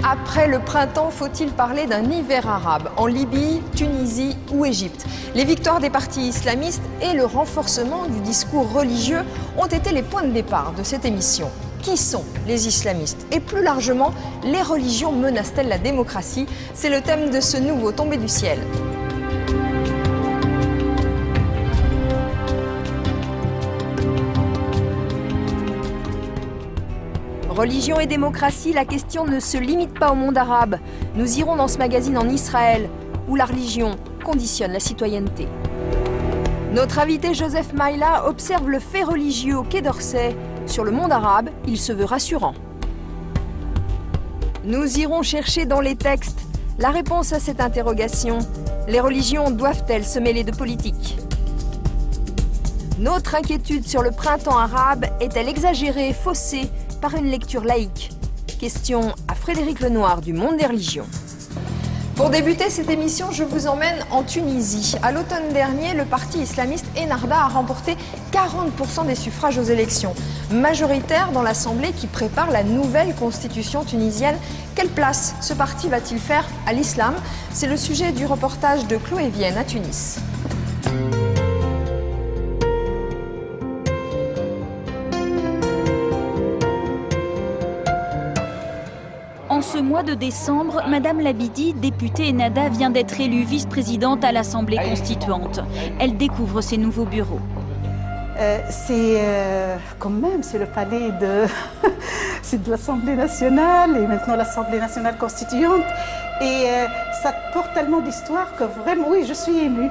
Après le printemps, faut-il parler d'un hiver arabe en Libye, Tunisie ou Égypte? Les victoires des partis islamistes et le renforcement du discours religieux ont été les points de départ de cette émission. Qui sont les islamistes? Et plus largement, les religions menacent-elles la démocratie? C'est le thème de ce nouveau Tombé du ciel. Religion et démocratie, la question ne se limite pas au monde arabe. Nous irons dans ce magazine en Israël, où la religion conditionne la citoyenneté. Notre invité Joseph Maïla observe le fait religieux au Quai d'Orsay. Sur le monde arabe, il se veut rassurant. Nous irons chercher dans les textes la réponse à cette interrogation. Les religions doivent-elles se mêler de politique? Notre inquiétude sur le printemps arabe est-elle exagérée et faussée par une lecture laïque? Question à Frédéric Lenoir du Monde des religions. Pour débuter cette émission, je vous emmène en Tunisie. À l'automne dernier, le parti islamiste Ennahda a remporté 40% des suffrages aux élections. Majoritaire dans l'Assemblée qui prépare la nouvelle constitution tunisienne. Quelle place ce parti va-t-il faire à l'islam? C'est le sujet du reportage de Chloé Vienne à Tunis. En ce mois de décembre, Madame Labidi, députée Ennahda, vient d'être élue vice-présidente à l'Assemblée constituante. Elle découvre ses nouveaux bureaux. Quand même, c'est le palais c'est de l'Assemblée nationale et maintenant l'Assemblée nationale constituante. Et ça porte tellement d'histoire que vraiment, oui, je suis émue.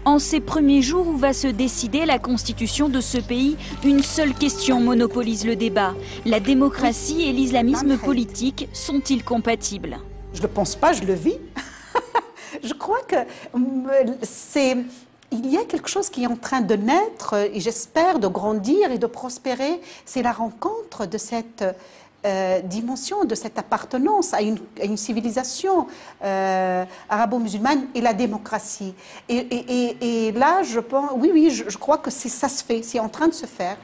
En ces premiers jours où va se décider la constitution de ce pays, une seule question monopolise le débat. La démocratie et l'islamisme politique sont-ils compatibles? Je ne le pense pas, je le vis. Je crois que il y a quelque chose qui est en train de naître et j'espère de grandir et de prospérer. C'est la rencontre de cette dimension, de cette appartenance à une civilisation arabo-musulmane et la démocratie. Et là, je pense, oui, je crois que ça se fait, c'est en train de se faire.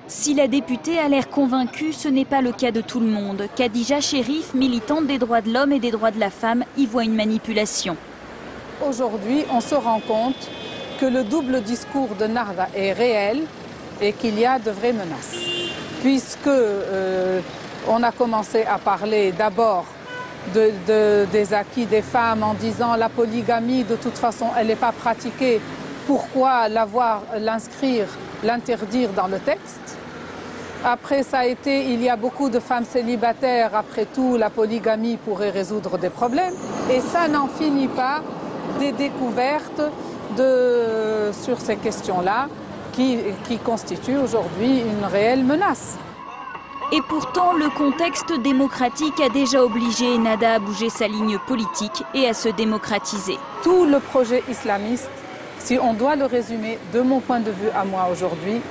Si la députée a l'air convaincue, ce n'est pas le cas de tout le monde. Khadija Cherif, militante des droits de l'homme et des droits de la femme, y voit une manipulation. Aujourd'hui, on se rend compte que le double discours de Ennahda est réel et qu'il y a de vraies menaces. Puisque on a commencé à parler d'abord des acquis des femmes en disant la polygamie, de toute façon, elle n'est pas pratiquée. Pourquoi l'interdire dans le texte? Après, ça a été, il y a beaucoup de femmes célibataires. Après tout, la polygamie pourrait résoudre des problèmes. Et ça n'en finit pas des découvertes sur ces questions-là qui constituent aujourd'hui une réelle menace. Et pourtant, le contexte démocratique a déjà obligé Ennahda à bouger sa ligne politique et à se démocratiser. Tout le projet islamiste, si on doit le résumer de mon point de vue à moi aujourd'hui,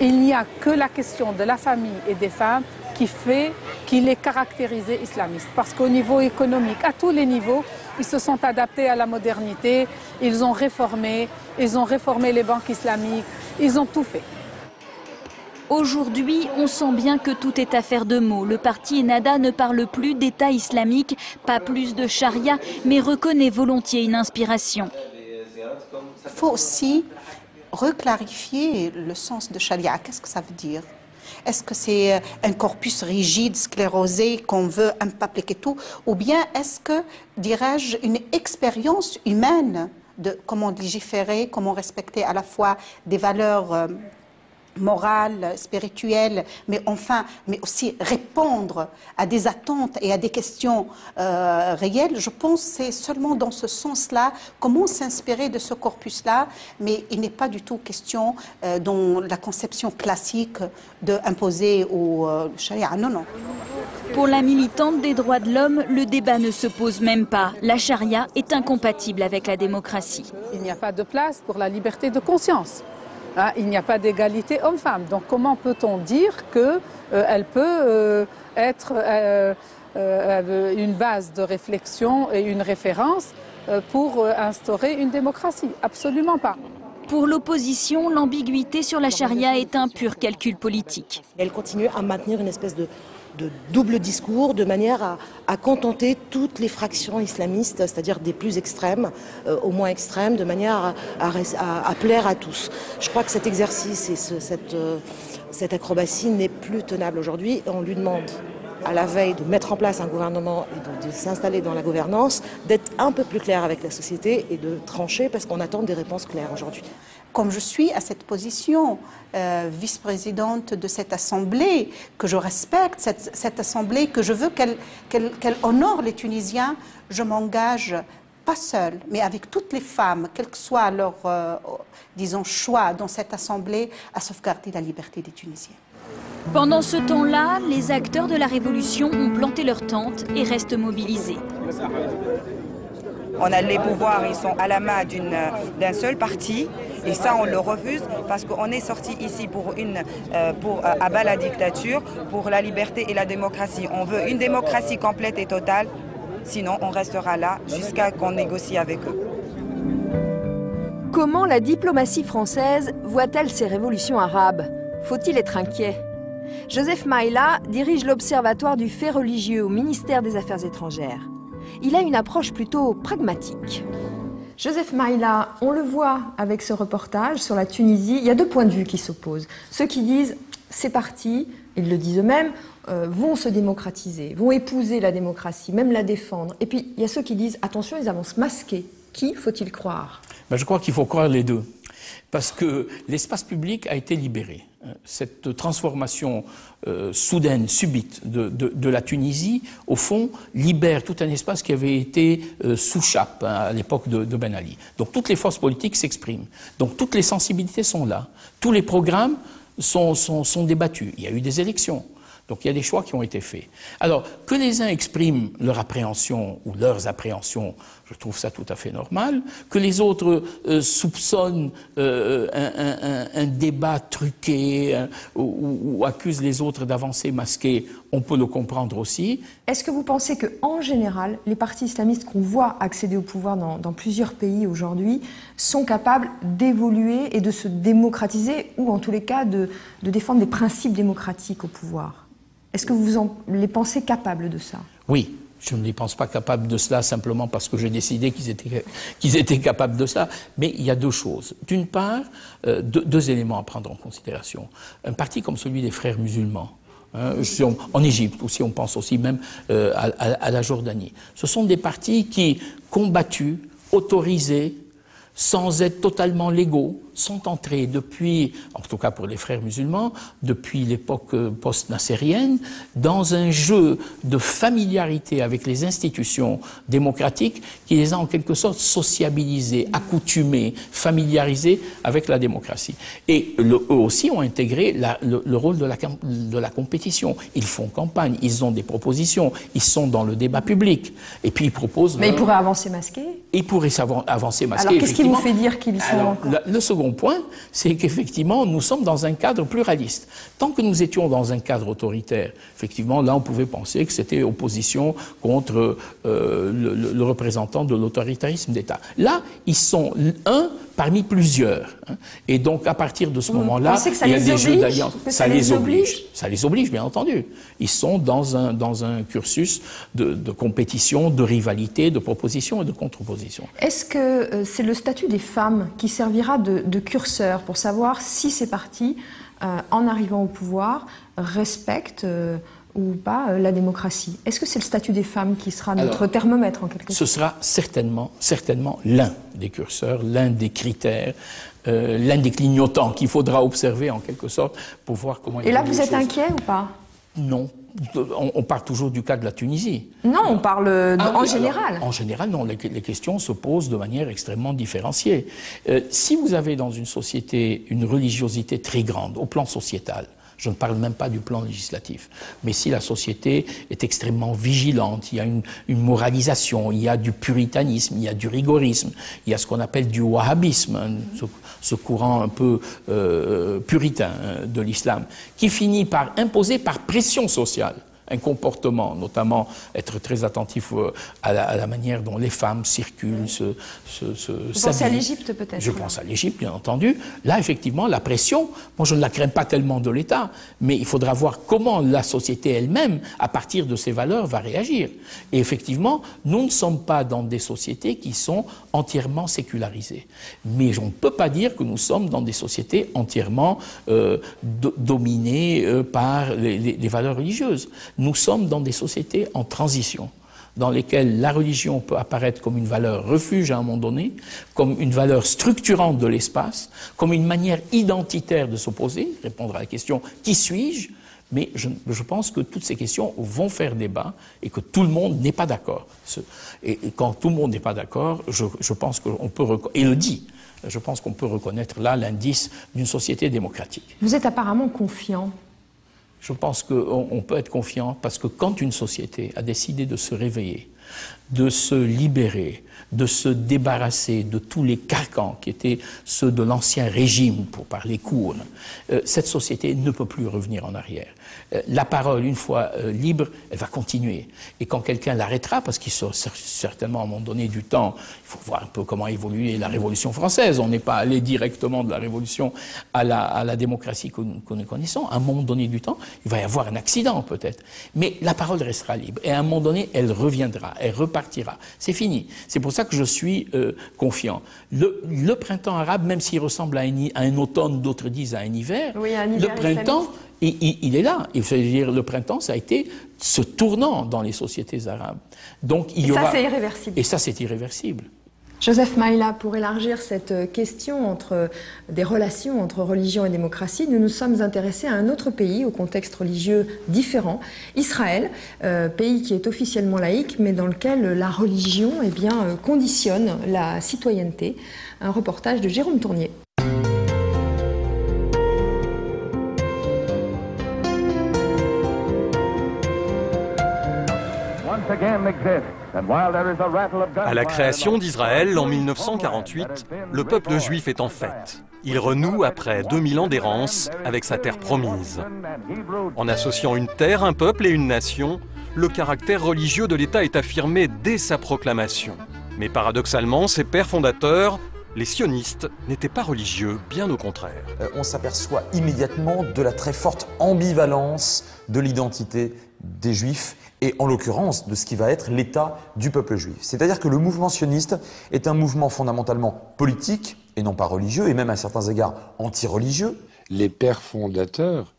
il n'y a que la question de la famille et des femmes qui fait qu'il est caractérisé islamiste. Parce qu'au niveau économique, à tous les niveaux, ils se sont adaptés à la modernité, ils ont réformé les banques islamiques, ils ont tout fait. Aujourd'hui, on sent bien que tout est affaire de mots. Le parti Ennahda ne parle plus d'État islamique, pas plus de charia, mais reconnaît volontiers une inspiration. Il faut aussi reclarifier le sens de charia. Qu'est-ce que ça veut dire? Est-ce que c'est un corpus rigide, sclérosé, qu'on veut appliquer tout? Ou bien est-ce que, dirais-je, une expérience humaine de comment légiférer, comment respecter à la fois des valeurs morale, spirituelle, mais aussi répondre à des attentes et à des questions réelles. Je pense que c'est seulement dans ce sens-là, comment s'inspirer de ce corpus-là, mais il n'est pas du tout question dans la conception classique d'imposer au charia. Non, non. Pour la militante des droits de l'homme, le débat ne se pose même pas. La charia est incompatible avec la démocratie. Il n'y a pas de place pour la liberté de conscience. Il n'y a pas d'égalité homme-femme. Donc comment peut-on dire qu'elle peut être une base de réflexion et une référence pour instaurer une démocratie? Absolument pas. Pour l'opposition, l'ambiguïté sur la charia est un pur calcul politique. Elle continue à maintenir une espèce de double discours de manière à contenter toutes les fractions islamistes, c'est-à-dire des plus extrêmes aux moins extrêmes, de manière à plaire à tous. Je crois que cet exercice et cette acrobatie n'est plus tenable aujourd'hui. On lui demande, à la veille de mettre en place un gouvernement et de s'installer dans la gouvernance, d'être un peu plus clair avec la société et de trancher parce qu'on attend des réponses claires aujourd'hui. Comme je suis à cette position, vice-présidente de cette assemblée, que je respecte, cette assemblée, que je veux qu'elle honore les Tunisiens, je m'engage pas seule, mais avec toutes les femmes, quel que soit leur, disons, choix dans cette assemblée, à sauvegarder la liberté des Tunisiens. Pendant ce temps-là, les acteurs de la révolution ont planté leurs tentes et restent mobilisés. On a les pouvoirs, ils sont à la main d'un seul parti, et ça on le refuse parce qu'on est sorti ici pour abattre la dictature, pour la liberté et la démocratie. On veut une démocratie complète et totale, sinon on restera là jusqu'à qu'on négocie avec eux. Comment la diplomatie française voit-elle ces révolutions arabes? Faut-il être inquiet? Joseph Maïla dirige l'Observatoire du fait religieux au ministère des Affaires étrangères. Il a une approche plutôt pragmatique. Joseph Maïla, on le voit avec ce reportage sur la Tunisie, il y a deux points de vue qui s'opposent. Ceux qui disent ces partis, ils le disent eux-mêmes, vont se démocratiser, vont épouser la démocratie, même la défendre. Et puis il y a ceux qui disent attention, ils avancent masqués. Qui faut-il croire? Je crois qu'il faut croire les deux. Parce que l'espace public a été libéré. Cette transformation soudaine, subite de la Tunisie, au fond, libère tout un espace qui avait été sous chape à l'époque de Ben Ali. Donc toutes les forces politiques s'expriment. Donc toutes les sensibilités sont là. Tous les programmes sont débattus. Il y a eu des élections. Donc il y a des choix qui ont été faits. Alors, que les uns expriment leur appréhension ou leurs appréhensions, je trouve ça tout à fait normal. Que les autres soupçonnent un débat truqué ou accusent les autres d'avancer masqués, on peut le comprendre aussi. Est-ce que vous pensez qu'en général, les partis islamistes qu'on voit accéder au pouvoir dans plusieurs pays aujourd'hui sont capables d'évoluer et de se démocratiser ou en tous les cas de défendre des principes démocratiques au pouvoir? Est-ce que vous les pensez capables de ça? Oui, je ne les pense pas capables de cela simplement parce que j'ai décidé qu'ils étaient capables de cela. Mais il y a deux choses. D'une part, deux éléments à prendre en considération. Un parti comme celui des Frères musulmans, en Égypte, ou si on pense aussi même à la Jordanie, ce sont des partis qui, combattus, autorisés, sans être totalement légaux, sont entrés depuis, en tout cas pour les Frères musulmans, depuis l'époque post-nassérienne, dans un jeu de familiarité avec les institutions démocratiques qui les a en quelque sorte sociabilisés, accoutumés, familiarisés avec la démocratie. Et eux aussi ont intégré le rôle de la compétition. Ils font campagne, ils ont des propositions, ils sont dans le débat public. Et puis ils proposent... Mais ils pourraient avancer masqués? Ils pourraient avancer masqués. Alors qu'est-ce qui vous fait dire qu'ils sont encore... Le second point, c'est qu'effectivement, nous sommes dans un cadre pluraliste. Tant que nous étions dans un cadre autoritaire, effectivement, là, on pouvait penser que c'était opposition contre le représentant de l'autoritarisme d'État. Là, ils sont un parmi plusieurs. Hein. Et donc, à partir de ce moment-là, il y a des jeux d'alliance. Ça les oblige. Ça les oblige, bien entendu. Ils sont dans un cursus de compétition, de rivalité, de proposition et de contre-position. Est-ce que c'est le statut des femmes qui servira de curseur pour savoir si ces partis, en arrivant au pouvoir, respectent ou pas la démocratie? Est-ce que c'est le statut des femmes qui sera notre thermomètre en quelque sorte? Ce sera certainement l'un des curseurs, l'un des critères, l'un des clignotants qu'il faudra observer en quelque sorte pour voir comment... Et là, vous êtes inquiet ou pas? Non. On part toujours du cas de la Tunisie. Non, on parle en général. Alors, en général, non. Les questions se posent de manière extrêmement différenciée. Si vous avez dans une société une religiosité très grande, au plan sociétal, je ne parle même pas du plan législatif, mais si la société est extrêmement vigilante, il y a une moralisation, il y a du puritanisme, il y a du rigorisme, il y a ce qu'on appelle du wahhabisme, ce courant un peu puritain de l'islam, qui finit par imposer par pression sociale un comportement, notamment être très attentif à la manière dont les femmes circulent, Vous pensez à l'Égypte peut-être? Je pense à l'Égypte, bien entendu. Là, effectivement, la pression, moi je ne la crains pas tellement de l'État, mais il faudra voir comment la société elle-même, à partir de ses valeurs, va réagir. Et effectivement, nous ne sommes pas dans des sociétés qui sont entièrement sécularisées. Mais on ne peut pas dire que nous sommes dans des sociétés entièrement dominées par les valeurs religieuses. Nous sommes dans des sociétés en transition, dans lesquelles la religion peut apparaître comme une valeur refuge à un moment donné, comme une valeur structurante de l'espace, comme une manière identitaire de s'opposer, répondre à la question « qui suis-je ?» Mais je pense que toutes ces questions vont faire débat et que tout le monde n'est pas d'accord. Et quand tout le monde n'est pas d'accord, je pense qu'on peut, et le dit, je pense qu'on peut reconnaître là l'indice d'une société démocratique. Vous êtes apparemment confiant. Je pense qu'on peut être confiant parce que quand une société a décidé de se réveiller, de se libérer, de se débarrasser de tous les carcans qui étaient ceux de l'ancien régime, pour parler court, cette société ne peut plus revenir en arrière. La parole, une fois libre, elle va continuer. Et quand quelqu'un l'arrêtera, parce qu'il sera certainement à un moment donné du temps, il faut voir un peu comment a évolué la Révolution française. On n'est pas allé directement de la Révolution à la démocratie que nous connaissons. À un moment donné du temps, il va y avoir un accident peut-être. Mais la parole restera libre. Et à un moment donné, elle reviendra, elle repartira. C'est fini. C'est pour ça que je suis confiant. Le printemps arabe, même s'il ressemble à un automne, d'autres disent à un hiver, oui, un hiver le printemps, il est là. Il faut dire, le printemps, ça a été ce tournant dans les sociétés arabes. Donc, il y aura... ça, c'est irréversible. Et ça, c'est irréversible. Joseph Maïla, pour élargir cette question des relations entre religion et démocratie, nous nous sommes intéressés à un autre pays, au contexte religieux différent, Israël, pays qui est officiellement laïque, mais dans lequel la religion conditionne la citoyenneté. Un reportage de Jérôme Tournier. À la création d'Israël en 1948, le peuple juif est en fête. Il renoue après 2000 ans d'errance avec sa terre promise. En associant une terre, un peuple et une nation, le caractère religieux de l'État est affirmé dès sa proclamation. Mais paradoxalement, ses pères fondateurs, les sionistes, n'étaient pas religieux, bien au contraire. On s'aperçoit immédiatement de la très forte ambivalence de l'identité des Juifs et en l'occurrence de ce qui va être l'État du peuple juif. C'est-à-dire que le mouvement sioniste est un mouvement fondamentalement politique et non pas religieux et même à certains égards anti-religieux. Les pères fondateurs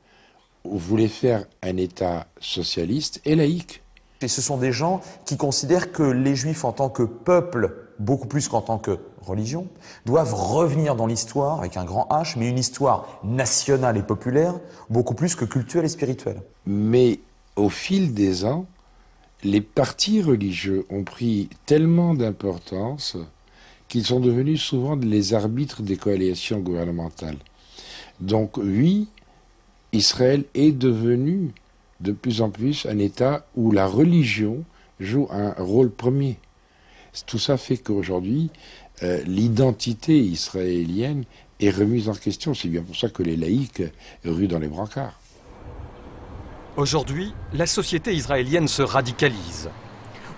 voulaient faire un État socialiste et laïque. Et ce sont des gens qui considèrent que les Juifs en tant que peuple, beaucoup plus qu'en tant que religion, doivent revenir dans l'histoire avec un grand H, mais une histoire nationale et populaire, beaucoup plus que cultuelle et spirituelle. Mais au fil des ans, les partis religieux ont pris tellement d'importance qu'ils sont devenus souvent les arbitres des coalitions gouvernementales. Donc oui, Israël est devenu de plus en plus un État où la religion joue un rôle premier. Tout ça fait qu'aujourd'hui, l'identité israélienne est remise en question. C'est bien pour ça que les laïcs ruent dans les brancards. Aujourd'hui, la société israélienne se radicalise.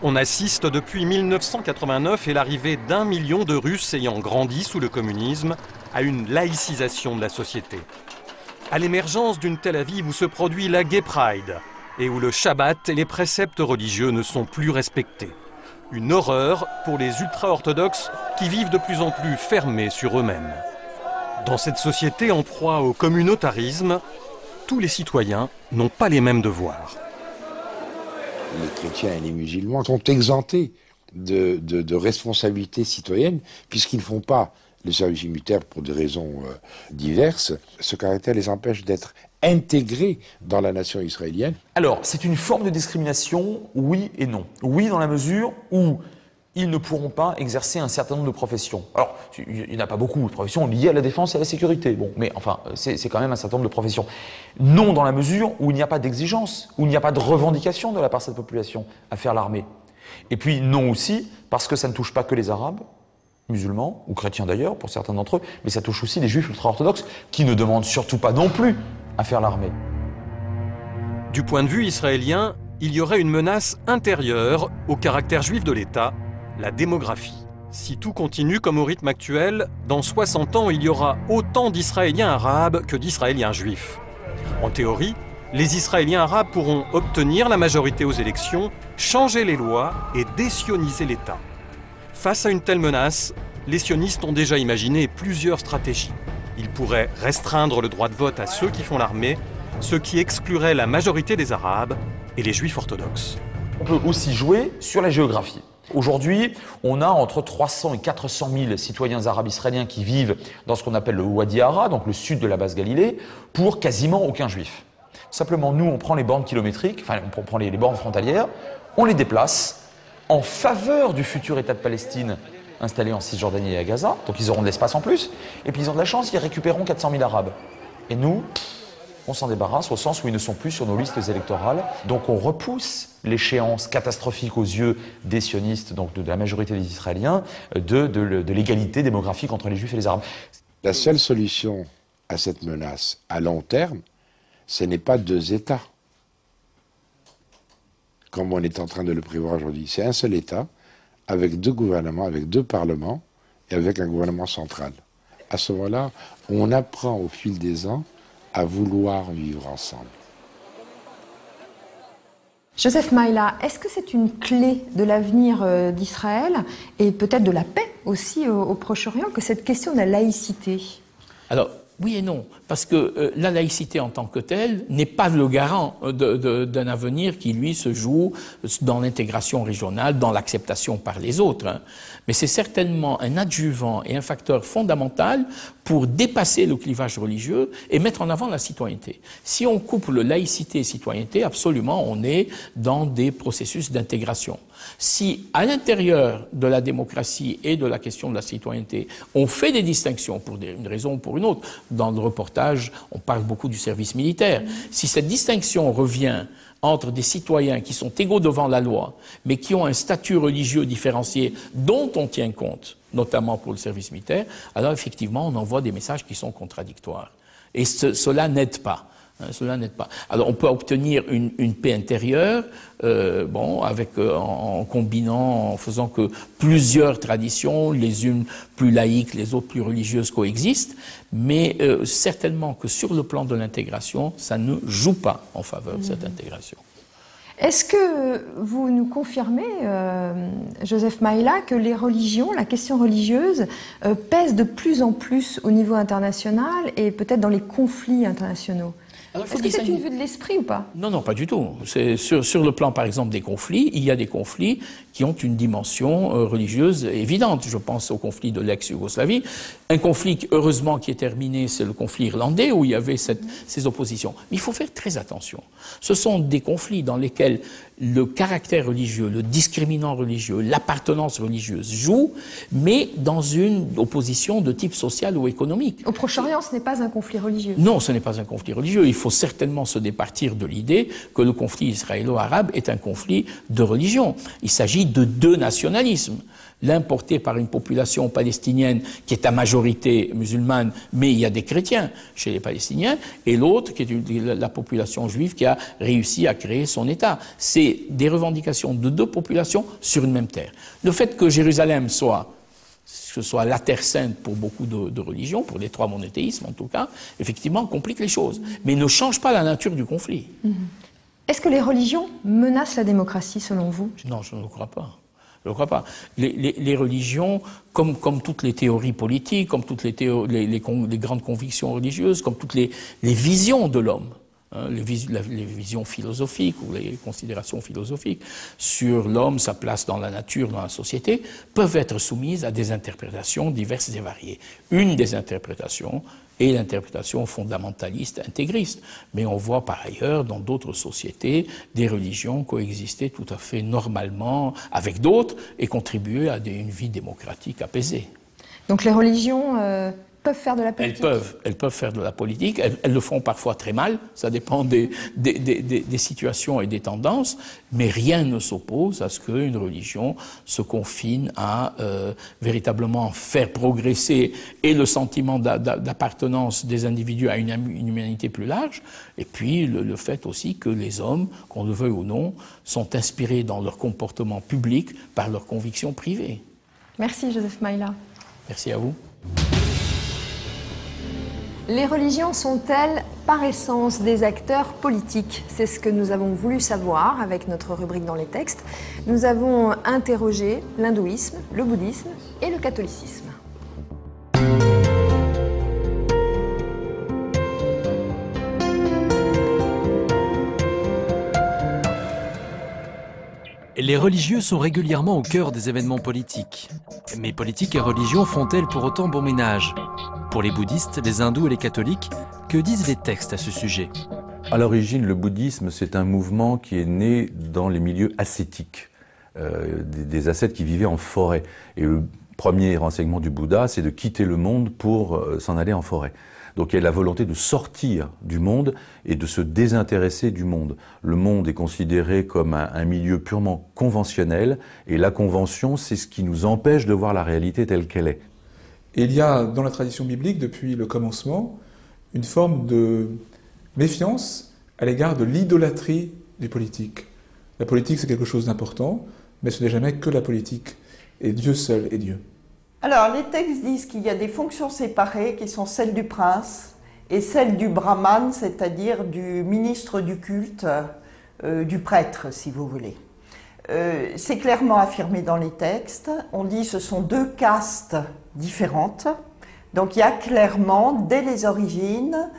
On assiste depuis 1989 et l'arrivée d'1 million de Russes ayant grandi sous le communisme à une laïcisation de la société. À l'émergence d'une Tel Aviv où se produit la Gay Pride et où le Shabbat et les préceptes religieux ne sont plus respectés. Une horreur pour les ultra-orthodoxes qui vivent de plus en plus fermés sur eux-mêmes. Dans cette société en proie au communautarisme, tous les citoyens n'ont pas les mêmes devoirs. Les chrétiens et les musulmans sont exemptés de responsabilités citoyennes puisqu'ils ne font pas le service militaire pour des raisons diverses. Ce caractère les empêche d'être intégrés dans la nation israélienne. Alors, c'est une forme de discrimination, oui et non. Oui, dans la mesure où ils ne pourront pas exercer un certain nombre de professions. Alors, il n'y en a pas beaucoup de professions liées à la défense et à la sécurité. Bon, mais enfin, c'est quand même un certain nombre de professions. Non, dans la mesure où il n'y a pas d'exigence, où il n'y a pas de revendication de la part de cette population à faire l'armée. Et puis non aussi, parce que ça ne touche pas que les Arabes, musulmans, ou chrétiens d'ailleurs, pour certains d'entre eux, mais ça touche aussi les Juifs ultra-orthodoxes, qui ne demandent surtout pas non plus à faire l'armée. Du point de vue israélien, il y aurait une menace intérieure au caractère juif de l'État, la démographie. Si tout continue comme au rythme actuel, dans 60 ans, il y aura autant d'Israéliens arabes que d'Israéliens juifs. En théorie, les Israéliens arabes pourront obtenir la majorité aux élections, changer les lois et désioniser l'État. Face à une telle menace, les sionistes ont déjà imaginé plusieurs stratégies. Ils pourraient restreindre le droit de vote à ceux qui font l'armée, ce qui exclurait la majorité des Arabes et les Juifs orthodoxes. On peut aussi jouer sur la géographie. Aujourd'hui, on a entre 300 et 400 000 citoyens arabes israéliens qui vivent dans ce qu'on appelle le Wadi Ara, donc le sud de la basse Galilée, pour quasiment aucun juif. Simplement, nous, on prend les bornes kilométriques, enfin, on prend les bornes frontalières, on les déplace en faveur du futur État de Palestine installé en Cisjordanie et à Gaza, donc ils auront de l'espace en plus, et puis ils ont de la chance, ils récupéreront 400 000 arabes. Et nous, on s'en débarrasse au sens où ils ne sont plus sur nos listes électorales. Donc on repousse l'échéance catastrophique aux yeux des sionistes, donc de la majorité des Israéliens, de l'égalité démographique entre les Juifs et les Arabes. La seule solution à cette menace à long terme, ce n'est pas deux États, comme on est en train de le prévoir aujourd'hui. C'est un seul État, avec deux gouvernements, avec deux parlements, et avec un gouvernement central. À ce moment-là, on apprend au fil des ans à vouloir vivre ensemble. Joseph Maïla, est-ce que c'est une clé de l'avenir d'Israël et peut-être de la paix aussi au Proche-Orient que cette question de la laïcité? Alors, oui et non, parce que la laïcité en tant que telle n'est pas le garant d'un avenir qui, lui, se joue dans l'intégration régionale, dans l'acceptation par les autres. Hein. Mais c'est certainement un adjuvant et un facteur fondamental pour dépasser le clivage religieux et mettre en avant la citoyenneté. Si on couple laïcité et citoyenneté, absolument, on est dans des processus d'intégration. Si, à l'intérieur de la démocratie et de la question de la citoyenneté, on fait des distinctions pour une raison ou pour une autre, dans le reportage, on parle beaucoup du service militaire. Si cette distinction revient entre des citoyens qui sont égaux devant la loi, mais qui ont un statut religieux différencié dont on tient compte, notamment pour le service militaire, alors effectivement, on envoie des messages qui sont contradictoires. Et cela n'aide pas. Cela n'aide pas. Alors on peut obtenir une paix intérieure, en combinant, en faisant que plusieurs traditions, les unes plus laïques, les autres plus religieuses coexistent, mais certainement que sur le plan de l'intégration, ça ne joue pas en faveur de cette intégration. Est-ce que vous nous confirmez, Joseph Maïla, que les religions, la question religieuse, pèse de plus en plus au niveau international et peut-être dans les conflits internationaux ? Est-ce que c'est une vue de l'esprit ou pas? Non, non, pas du tout. C'est sur le plan, par exemple, des conflits, il y a des conflits qui ont une dimension religieuse évidente. Je pense au conflit de l'ex-Yougoslavie. Un conflit, heureusement, qui est terminé, c'est le conflit irlandais, où il y avait ces oppositions. Mais il faut faire très attention. Ce sont des conflits dans lesquels le caractère religieux, le discriminant religieux, l'appartenance religieuse jouent, mais dans une opposition de type social ou économique. Au Proche-Orient, ce n'est pas un conflit religieux. Non, ce n'est pas un conflit religieux. Il faut certainement se départir de l'idée que le conflit israélo-arabe est un conflit de religion. Il s'agit de deux nationalismes. L'un porté par une population palestinienne qui est à majorité musulmane, mais il y a des chrétiens chez les Palestiniens, et l'autre qui est la population juive qui a réussi à créer son État. C'est des revendications de deux populations sur une même terre. Le fait que Jérusalem soit la terre sainte pour beaucoup de religions, pour les trois monothéismes en tout cas, effectivement complique les choses, mais ne change pas la nature du conflit. Est-ce que les religions menacent la démocratie selon vous? Non, je ne le crois pas. Je ne crois pas. Les religions, comme toutes les théories politiques, comme toutes les grandes convictions religieuses, comme toutes les visions de l'homme, hein, les visions philosophiques ou les considérations philosophiques sur l'homme, sa place dans la nature, dans la société, peuvent être soumises à des interprétations diverses et variées. Une des interprétations est l'interprétation fondamentaliste intégriste. Mais on voit par ailleurs dans d'autres sociétés des religions coexister tout à fait normalement avec d'autres et contribuer à une vie démocratique apaisée. Donc les religions peuvent faire de la politique? Elles peuvent faire de la politique, elles le font parfois très mal, ça dépend des situations et des tendances, mais rien ne s'oppose à ce qu'une religion se confine à véritablement faire progresser et le sentiment d'appartenance des individus à une humanité plus large, et puis le fait aussi que les hommes, qu'on le veuille ou non, sont inspirés dans leur comportement public par leurs convictions privées. Merci Joseph Maïla. Merci à vous. Les religions sont-elles par essence des acteurs politiques? C'est ce que nous avons voulu savoir avec notre rubrique dans les textes. Nous avons interrogé l'hindouisme, le bouddhisme et le catholicisme. Les religieux sont régulièrement au cœur des événements politiques. Mais politique et religion font-elles pour autant bon ménage? Pour les bouddhistes, les hindous et les catholiques, que disent les textes à ce sujet? À l'origine, le bouddhisme, c'est un mouvement qui est né dans les milieux ascétiques, des ascètes qui vivaient en forêt. Et le premier enseignement du Bouddha, c'est de quitter le monde pour s'en aller en forêt. Donc il y a la volonté de sortir du monde et de se désintéresser du monde. Le monde est considéré comme un milieu purement conventionnel, et la convention, c'est ce qui nous empêche de voir la réalité telle qu'elle est. Et il y a dans la tradition biblique, depuis le commencement, une forme de méfiance à l'égard de l'idolâtrie du politique. La politique, c'est quelque chose d'important, mais ce n'est jamais que la politique. Et Dieu seul est Dieu. Alors, les textes disent qu'il y a des fonctions séparées qui sont celles du prince et celles du brahman, c'est-à-dire du ministre du culte, du prêtre, si vous voulez. C'est clairement affirmé dans les textes. On dit que ce sont deux castes différentes. Donc il y a clairement, dès les origines,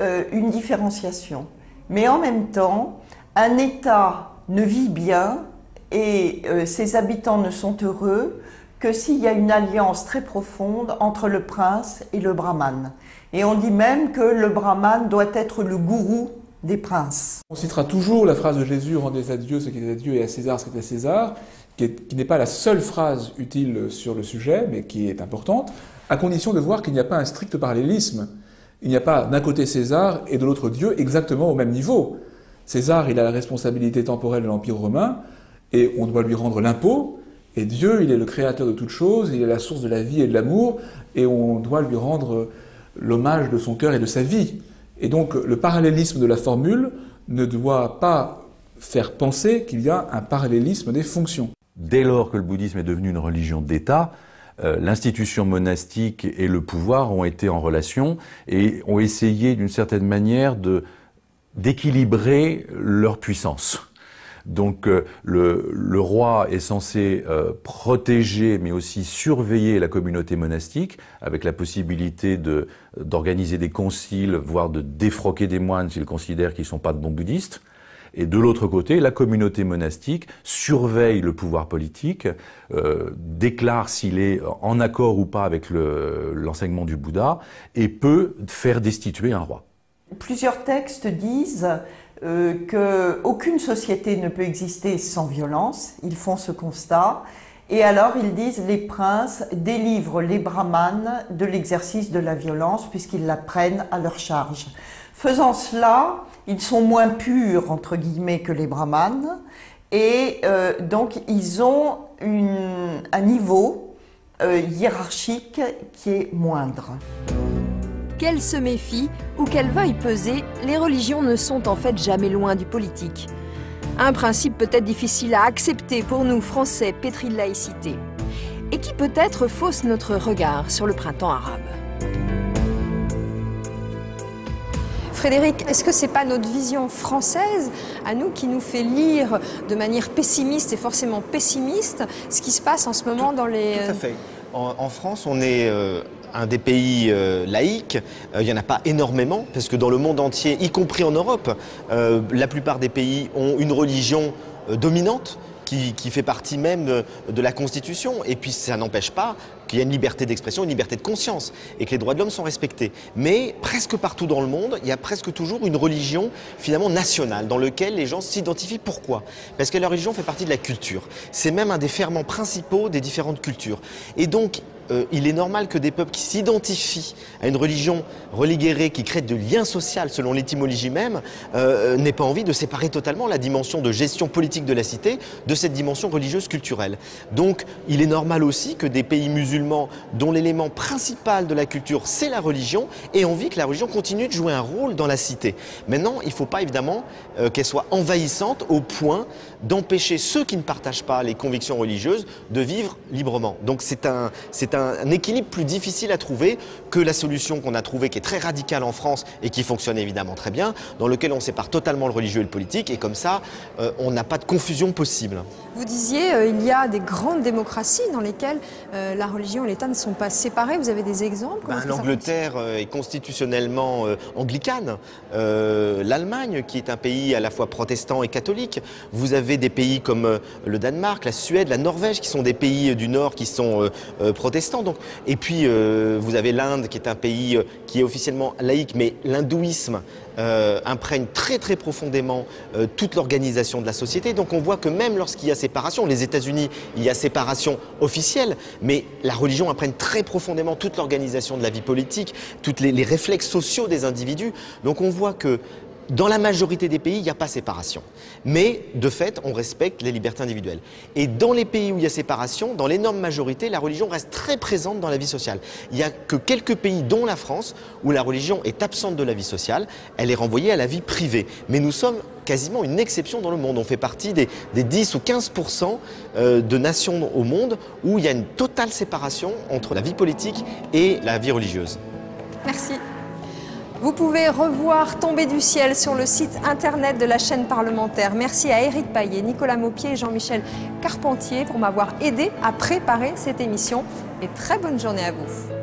une différenciation. Mais en même temps, un État ne vit bien et ses habitants ne sont heureux que s'il y a une alliance très profonde entre le prince et le brahman. Et on dit même que le brahman doit être le gourou des princes. On citera toujours la phrase de Jésus « Rendez à Dieu ce qui est à Dieu et à César ce qui est à César », qui n'est pas la seule phrase utile sur le sujet, mais qui est importante, à condition de voir qu'il n'y a pas un strict parallélisme. Il n'y a pas d'un côté César et de l'autre Dieu exactement au même niveau. César, il a la responsabilité temporelle de l'Empire romain, et on doit lui rendre l'impôt, et Dieu, il est le créateur de toutes choses, il est la source de la vie et de l'amour, et on doit lui rendre l'hommage de son cœur et de sa vie. Et donc le parallélisme de la formule ne doit pas faire penser qu'il y a un parallélisme des fonctions. Dès lors que le bouddhisme est devenu une religion d'État, l'institution monastique et le pouvoir ont été en relation et ont essayé d'une certaine manière d'équilibrer leur puissance. Donc le roi est censé protéger mais aussi surveiller la communauté monastique avec la possibilité d'organiser des conciles, voire de défroquer des moines s'ils considèrent qu'ils ne sont pas de bons bouddhistes. Et de l'autre côté, la communauté monastique surveille le pouvoir politique, déclare s'il est en accord ou pas avec l'enseignement du Bouddha et peut faire destituer un roi. Plusieurs textes disent qu'aucune société ne peut exister sans violence. Ils font ce constat. Et alors ils disent les princes délivrent les brahmanes de l'exercice de la violence puisqu'ils la prennent à leur charge. Faisant cela, ils sont moins purs, entre guillemets, que les brahmanes, et donc ils ont un niveau hiérarchique qui est moindre. Qu'elles se méfient ou qu'elles veuillent peser, les religions ne sont en fait jamais loin du politique. Un principe peut-être difficile à accepter pour nous, Français, pétris de laïcité, et qui peut-être fausse notre regard sur le printemps arabe. Frédéric, est-ce que c'est pas notre vision française, à nous, qui nous fait lire de manière pessimiste et forcément pessimiste ce qui se passe en ce moment dans les... Tout à fait. En France, on est un des pays laïques. Il n'y en a pas énormément, parce que dans le monde entier, y compris en Europe, la plupart des pays ont une religion dominante qui fait partie même de la Constitution. Et puis ça n'empêche pas qu'il y a une liberté d'expression, une liberté de conscience, et que les droits de l'homme sont respectés. Mais presque partout dans le monde, il y a presque toujours une religion finalement nationale, dans laquelle les gens s'identifient. Pourquoi? Parce que la religion fait partie de la culture. C'est même un des ferments principaux des différentes cultures. Et donc, il est normal que des peuples qui s'identifient à une religion religérée qui crée de liens sociaux selon l'étymologie même, n'aient pas envie de séparer totalement la dimension de gestion politique de la cité de cette dimension religieuse culturelle. Donc il est normal aussi que des pays musulmans dont l'élément principal de la culture c'est la religion aient envie que la religion continue de jouer un rôle dans la cité. Maintenant, il ne faut pas évidemment qu'elle soit envahissante au point d'empêcher ceux qui ne partagent pas les convictions religieuses de vivre librement. Donc c'est un équilibre plus difficile à trouver que la solution qu'on a trouvée, qui est très radicale en France et qui fonctionne évidemment très bien, dans lequel on sépare totalement le religieux et le politique, et comme ça, on n'a pas de confusion possible. Vous disiez, il y a des grandes démocraties dans lesquelles la religion et l'État ne sont pas séparés. Vous avez des exemples? L'Angleterre est constitutionnellement anglicane. L'Allemagne, qui est un pays à la fois protestant et catholique. Vous avez des pays comme le Danemark, la Suède, la Norvège, qui sont des pays du Nord qui sont protestants. Donc. Et puis, vous avez l'Inde, qui est un pays qui est officiellement laïque, mais l'hindouisme imprègne très très profondément toute l'organisation de la société. Donc on voit que même lorsqu'il y a séparation, les États-Unis, il y a séparation officielle, mais la religion imprègne très profondément toute l'organisation de la vie politique, tous les réflexes sociaux des individus. Donc on voit que dans la majorité des pays, il n'y a pas séparation. Mais, de fait, on respecte les libertés individuelles. Et dans les pays où il y a séparation, dans l'énorme majorité, la religion reste très présente dans la vie sociale. Il n'y a que quelques pays, dont la France, où la religion est absente de la vie sociale. Elle est renvoyée à la vie privée. Mais nous sommes quasiment une exception dans le monde. On fait partie des 10 ou 15% de nations au monde où il y a une totale séparation entre la vie politique et la vie religieuse. Merci. Vous pouvez revoir Tomber du ciel sur le site internet de la chaîne parlementaire. Merci à Éric Paillet, Nicolas Maupied et Jean-Michel Carpentier pour m'avoir aidé à préparer cette émission. Et très bonne journée à vous.